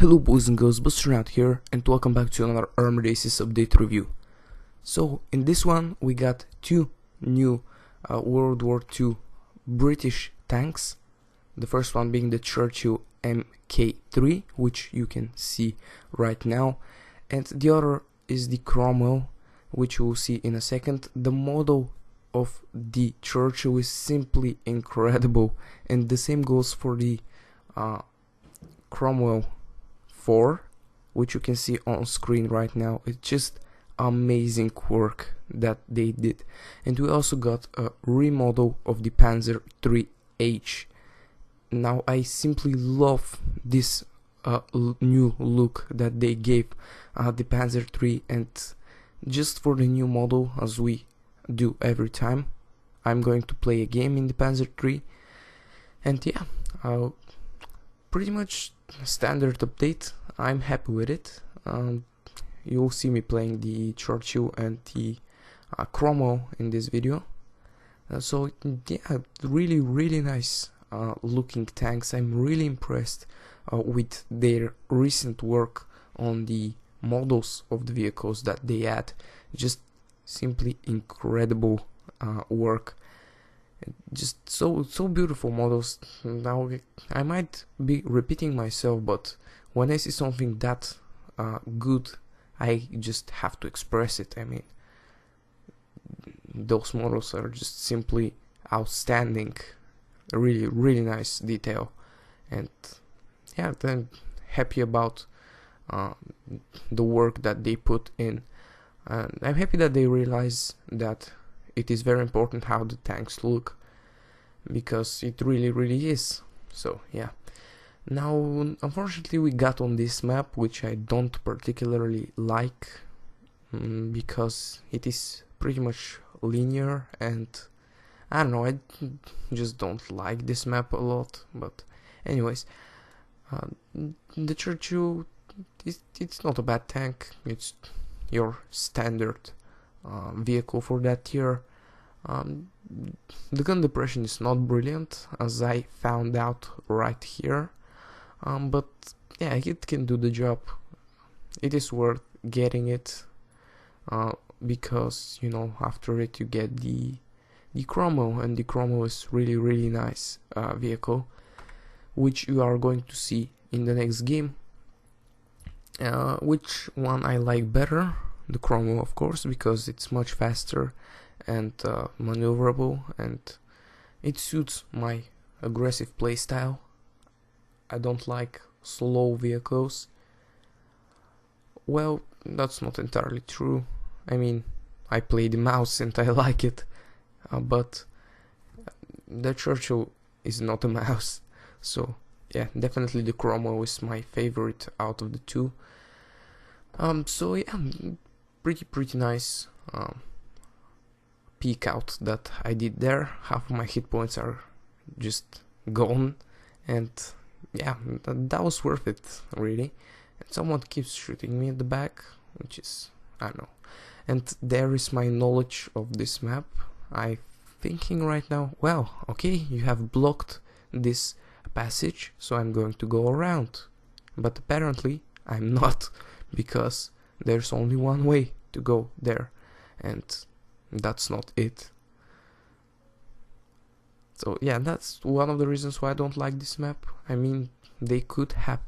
Hello boys and girls, Busternaut here, and welcome back to another Armored Aces update review. So in this one we got two new World War II British tanks. The first one being the Churchill MK3, which you can see right now, and the other is the Cromwell, which you will see in a second. The model of the Churchill is simply incredible, and the same goes for the Cromwell 4, which you can see on screen right now. It's just amazing work that they did. And we also got a remodel of the Panzer 3H. Now I simply love this new look that they gave the Panzer 3, and just for the new model, as we do every time, I'm going to play a game in the Panzer 3. And yeah, pretty much standard update. I'm happy with it. You'll see me playing the Churchill and the Cromwell in this video. So yeah, really nice looking tanks. I'm really impressed with their recent work on the models of the vehicles that they had. Just simply incredible work. Just so beautiful models. Now I might be repeating myself, but when I see something that good, I just have to express it. I mean, those models are just simply outstanding. Really nice detail, and yeah, I'm happy about the work that they put in. And I'm happy that they realize that it is very important how the tanks look, because it really is. So yeah, now unfortunately we got on this map, which I don't particularly like, because it is pretty much linear, and I don't know, I just don't like this map a lot. But anyways, the Churchill, it's not a bad tank. It's your standard vehicle for that tier. The gun depression is not brilliant, as I found out right here, but yeah, it can do the job. It is worth getting it, because, you know, after it you get the Cromwell, and the Cromwell is really nice vehicle, which you are going to see in the next game. Which one I like better? The Cromwell, of course, because it's much faster and maneuverable, and it suits my aggressive playstyle. I don't like slow vehicles. Well, that's not entirely true. I mean, I play the mouse and I like it, but the Churchill is not a mouse. So yeah, definitely the Cromwell is my favorite out of the two. So yeah, pretty nice peek out that I did there. Half of my hit points are just gone, and yeah, that was worth it, really. And someone keeps shooting me at the back, which is, I don't know. And there is my knowledge of this map. I'm thinking right now, well, okay, you have blocked this passage, so I'm going to go around. But apparently I'm not, because there's only one way to go there, and that's not it. So yeah, that's one of the reasons why I don't like this map. I mean, they could have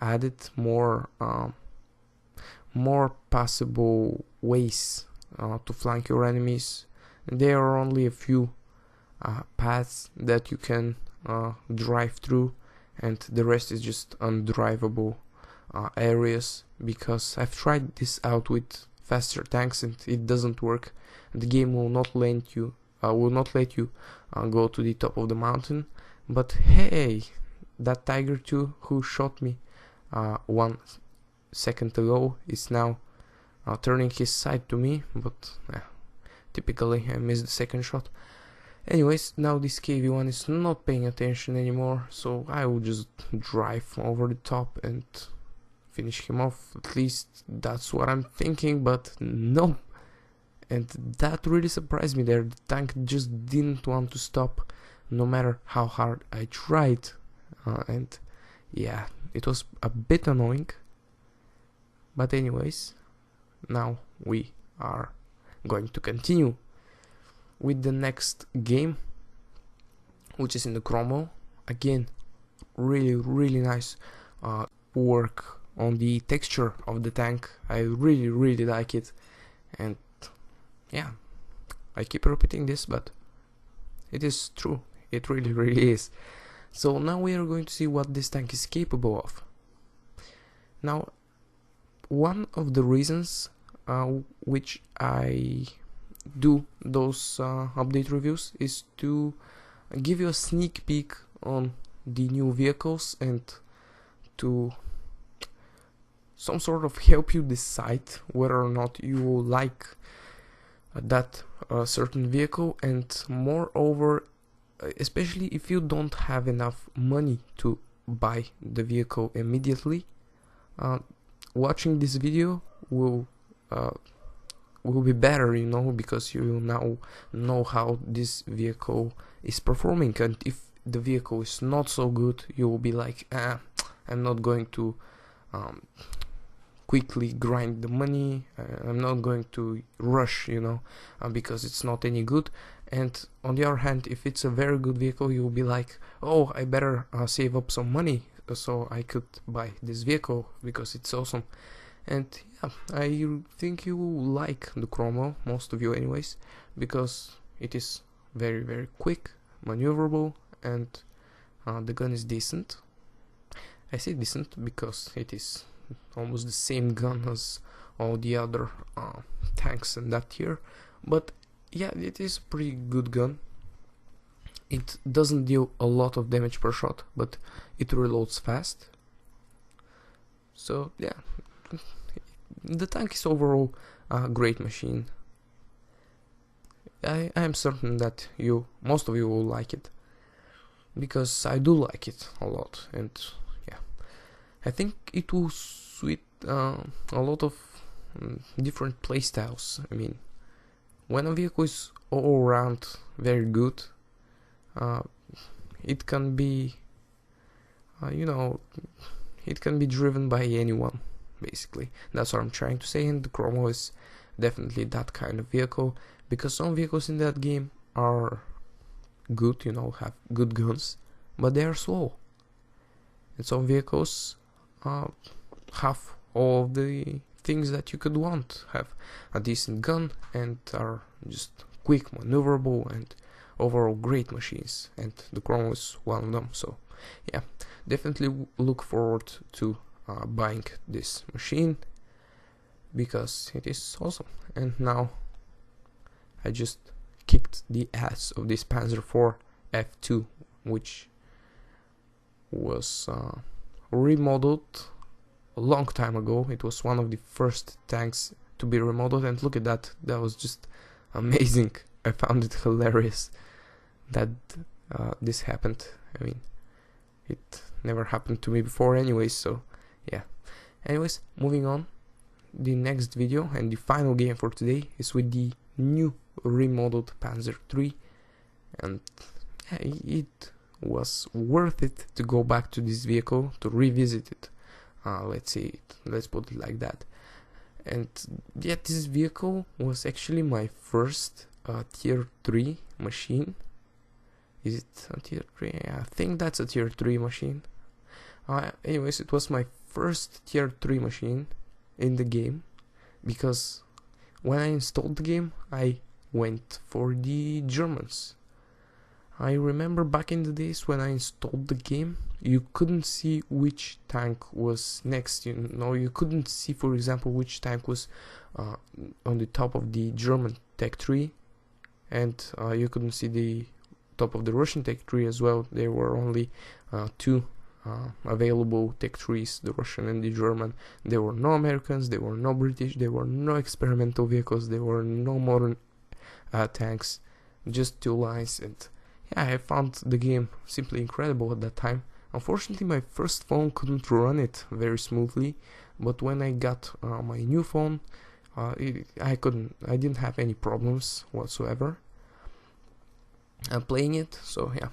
added more possible ways to flank your enemies. There are only a few paths that you can drive through, and the rest is just undrivable areas, because I've tried this out with faster tanks and it doesn't work. The game will not let you go to the top of the mountain. But hey, that Tiger 2 who shot me 1 second ago is now turning his side to me, but typically I missed the second shot. Anyways, now this KV1 is not paying attention anymore, so I will just drive over the top and finish him off. At least that's what I'm thinking, but no. And that really surprised me there. The tank just didn't want to stop, no matter how hard I tried. And yeah, it was a bit annoying. But anyways, now we are going to continue with the next game, which is in the Cromwell. Again, really nice work on the texture of the tank. I really like it, and yeah, I keep repeating this, but it is true. It really is. So now we are going to see what this tank is capable of. Now, one of the reasons which I do those update reviews is to give you a sneak peek on the new vehicles and to some sort of help you decide whether or not you like that certain vehicle, and moreover, especially if you don't have enough money to buy the vehicle immediately, watching this video will be better, you know, because you now know how this vehicle is performing. And if the vehicle is not so good, you will be like, I'm not going to quickly grind the money, I'm not going to rush, you know, because it's not any good. And on the other hand, if it's a very good vehicle, you'll be like, oh, I better save up some money so I could buy this vehicle because it's awesome. And yeah, I think you will like the Cromwell, most of you anyways, because it is very quick, maneuverable, and the gun is decent. I say decent because it is almost the same gun as all the other tanks in that tier, but yeah, it is a pretty good gun. It doesn't deal a lot of damage per shot, but it reloads fast. So yeah, the tank is overall a great machine. I am certain that most of you will like it, because I do like it a lot, and yeah, I think it will suit a lot of different playstyles. I mean, when a vehicle is all around very good, it can be, you know, it can be driven by anyone, basically. That's what I'm trying to say, and the Cromwell is definitely that kind of vehicle, because some vehicles in that game are good, you know, have good guns, but they are slow. And some vehicles have all of the things that you could want, have a decent gun and are just quick, maneuverable, and overall great machines, and the Cromwell is one of them. So yeah, definitely look forward to buying this machine, because it is awesome. And now I just kicked the ass of this Panzer IV F2, which was remodeled a long time ago. It was one of the first tanks to be remodeled, and look at that, that was just amazing. I found it hilarious that this happened. I mean, it never happened to me before anyways, so yeah. Anyways, moving on, the next video and the final game for today is with the new remodeled Panzer III, and it was worth it to go back to this vehicle, to revisit it. Let's put it like that. And yet this vehicle was actually my first tier 3 machine. Is it a tier 3? Yeah, I think that's a tier 3 machine. Anyways, it was my first tier 3 machine in the game, because when I installed the game, I went for the Germans. I remember back in the days when I installed the game, you couldn't see which tank was next. You know, you couldn't see, for example, which tank was on the top of the German tech tree, and you couldn't see the top of the Russian tech tree as well. There were only two available tech trees, the Russian and the German. There were no Americans, there were no British, there were no experimental vehicles, there were no modern tanks, just two lines. And yeah, I found the game simply incredible at that time. Unfortunately, my first phone couldn't run it very smoothly, but when I got my new phone, I didn't have any problems whatsoever playing it. So yeah,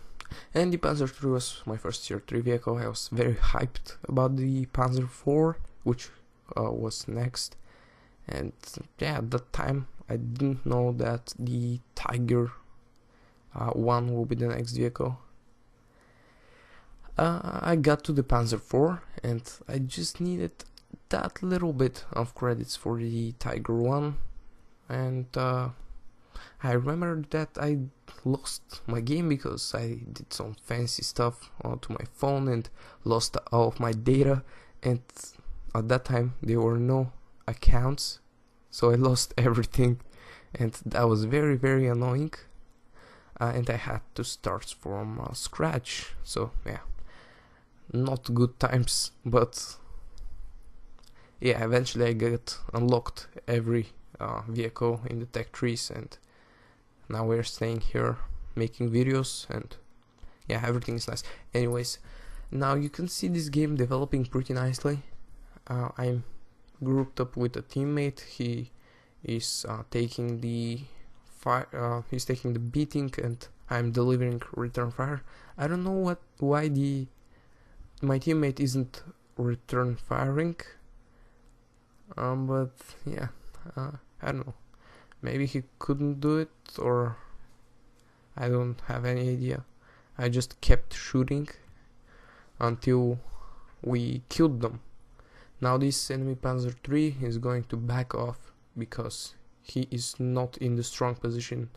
And the Panzer 3 was my first tier 3 vehicle. I was very hyped about the Panzer 4, which was next. And yeah, at that time I didn't know that the Tiger 1 will be the next vehicle. I got to the Panzer 4 and I just needed that little bit of credits for the Tiger 1, and I remember that I lost my game because I did some fancy stuff onto my phone and lost all of my data, and at that time there were no accounts, so I lost everything, and that was very, very annoying, and I had to start from scratch. So yeah, not good times, but yeah, eventually I got unlocked every vehicle in the tech trees, and now we're staying here making videos, and yeah, everything is nice. Anyways, now you can see this game developing pretty nicely. I'm grouped up with a teammate. He is taking the he's taking the beating, and I'm delivering return fire. I don't know why my teammate isn't return firing. But yeah, I don't know. Maybe he couldn't do it, or I don't have any idea. I just kept shooting until we killed them. Now this enemy Panzer 3 is going to back off because he is not in the strong position,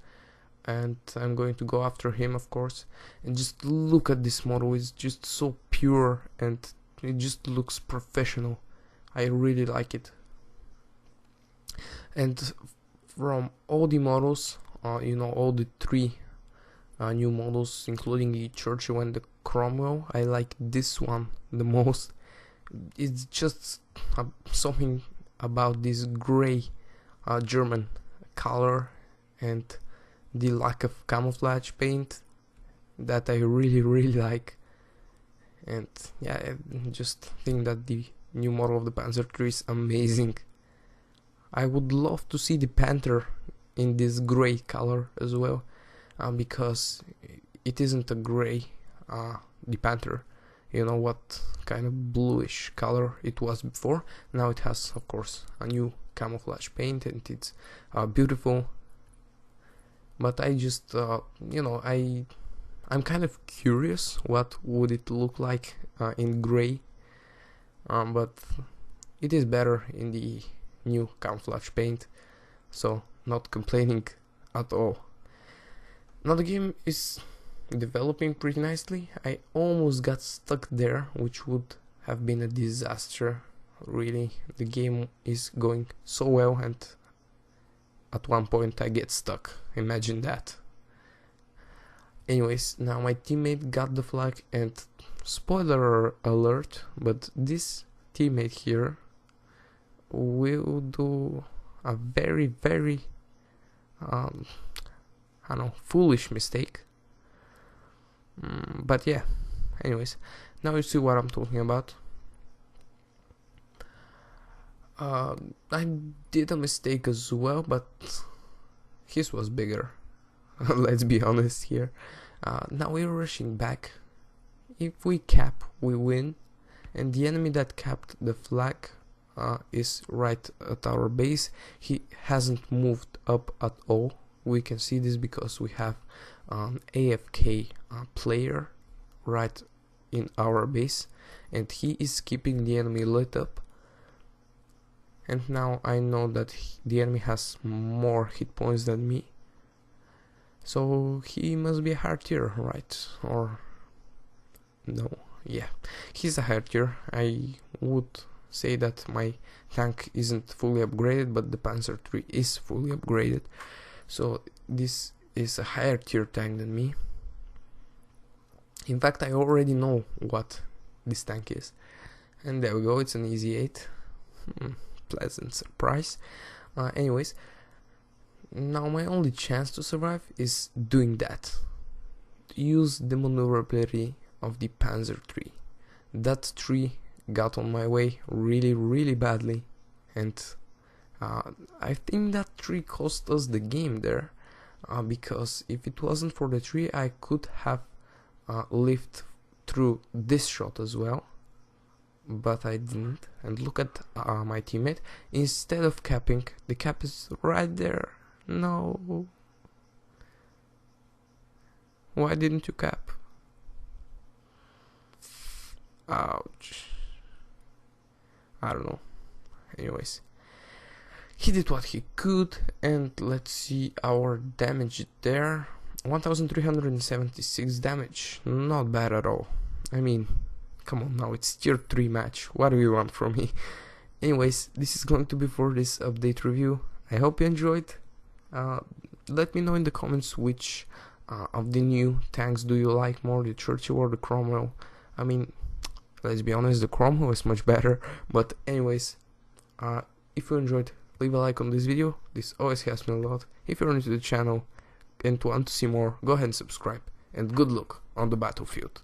and I'm going to go after him, of course. And just look at this model, it's just so pure and it just looks professional. I really like it. And from all the models, all the three new models, including the Churchill and the Cromwell, I like this one the most. It's just something about this gray German color and the lack of camouflage paint that I really, really like. And yeah, I just think that the new model of the Panzer III is amazing. I would love to see the Panther in this gray color as well, because it isn't a gray, the Panther. You know what kind of bluish color it was before. Now it has, of course, a new camouflage paint, and it's beautiful. But I just, I'm kind of curious what would it look like in gray, but it is better in the new camouflage paint, so not complaining at all. Now the game is developing pretty nicely. I almost got stuck there, which would have been a disaster. Really, the game is going so well, and at one point I get stuck. Imagine that. Anyways, now my teammate got the flag, and spoiler alert, but this teammate here will do a very, very foolish mistake. But yeah, anyways, now you see what I'm talking about. I did a mistake as well, but his was bigger. Let's be honest here. Now we're rushing back. If we cap, we win, and the enemy that capped the flag is right at our base. He hasn't moved up at all. We can see this because we have an AFK player right in our base, and he is keeping the enemy lit up. And now I know that the enemy has more hit points than me, so he must be a higher tier, right? Or no, yeah, he's a higher tier. I would say that my tank isn't fully upgraded, but the Panzer III is fully upgraded, so this is a higher tier tank than me. In fact, I already know what this tank is, and there we go, it's an easy 8. Pleasant surprise. Anyways, now my only chance to survive is doing that. Use the maneuverability of the Panzer III. That tree got on my way really, really badly, and I think that tree cost us the game there, because if it wasn't for the tree, I could have lived through this shot as well, but I didn't. And look at my teammate. Instead of capping, the cap is right there. No. Why didn't you cap? Ouch. I don't know. Anyways, he did what he could, and let's see our damage there. 1376 damage. Not bad at all. I mean, come on now, it's tier 3 match. What do you want from me? Anyways, this is going to be for this update review. I hope you enjoyed. Let me know in the comments which of the new tanks do you like more, the Churchill or the Cromwell. I mean, let's be honest, the Cromwell is much better. But anyways, if you enjoyed, leave a like on this video. This always helps me a lot. If you're new to the channel and want to see more, go ahead and subscribe. And good luck on the battlefield.